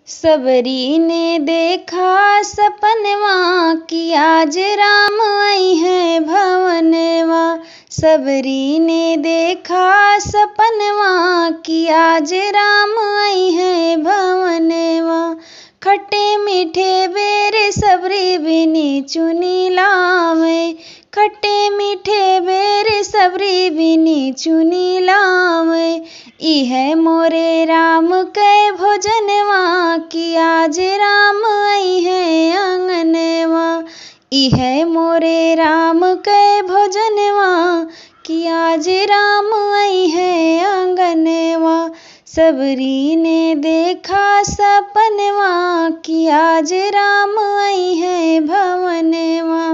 सबरी ने देखा सपनवा कि आज राम आई है भवनवा। सबरी ने देखा सपनवा कि आज राम आई है भवनवा। खट्टे मीठे बेर सबरी बिनी चुनी लावे। खट्टे मीठे बेर सबरी बिनी चुनी लावे। इह मोरे राम के भोजनवा कि आज राम आई है आंगनवा। इह मोरे राम के भोजनवा कि आज राम आई है आंगनवा। सबरी ने देखा सपनवा कि आज राम आई है भवनवा।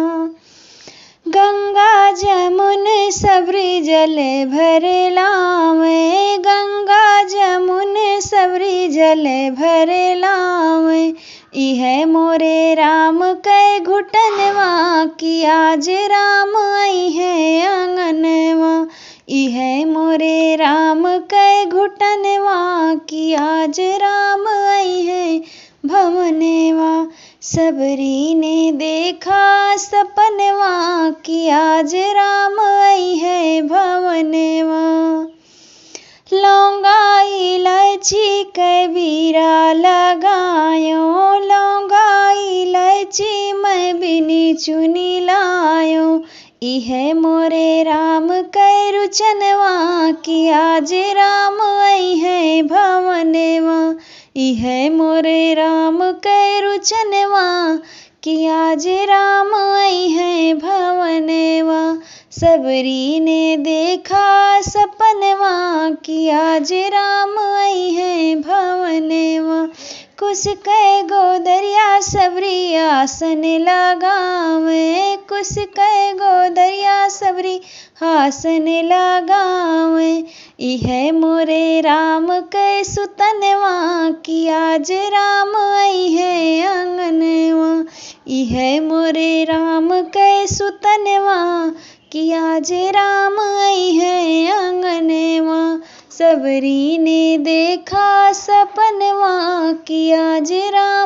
गंगा जमुन सबरी जल भर लावे। गंगा जमुन सबरी जल भर लावे। इह मोरे राम के घुटनवा कि आज राम आई है आंगनवा। इह मोरे राम के घुटनवा कि आज राम आई है भवनवा। सबरी ने देखा सपनवा कि आज राम आई है भवनवा। लौंगा इलायची कबीरा लगायो। लौंगा इलायची मैं बिनी चुनी लायो। इह मोरे राम के रुचनवा कि आज राम आई है भवनवा। इह मोरे राम के रुचनवा कि आज राम आई है भवनवा। सबरी ने देखा सपनवा कि आज राम आई है भवनवा। कुश के गोदरिया सबरी आसन लगावे। कुश के गोदरिया सबरी आसन लगावे। इह मोरे राम के सुतनवा कि आज राम आई है आंगनवा। इह मोरे राम के सुतनवा कि आज राम आई है आंगनवा। सबरी ने देखा सपनवा कि आज राम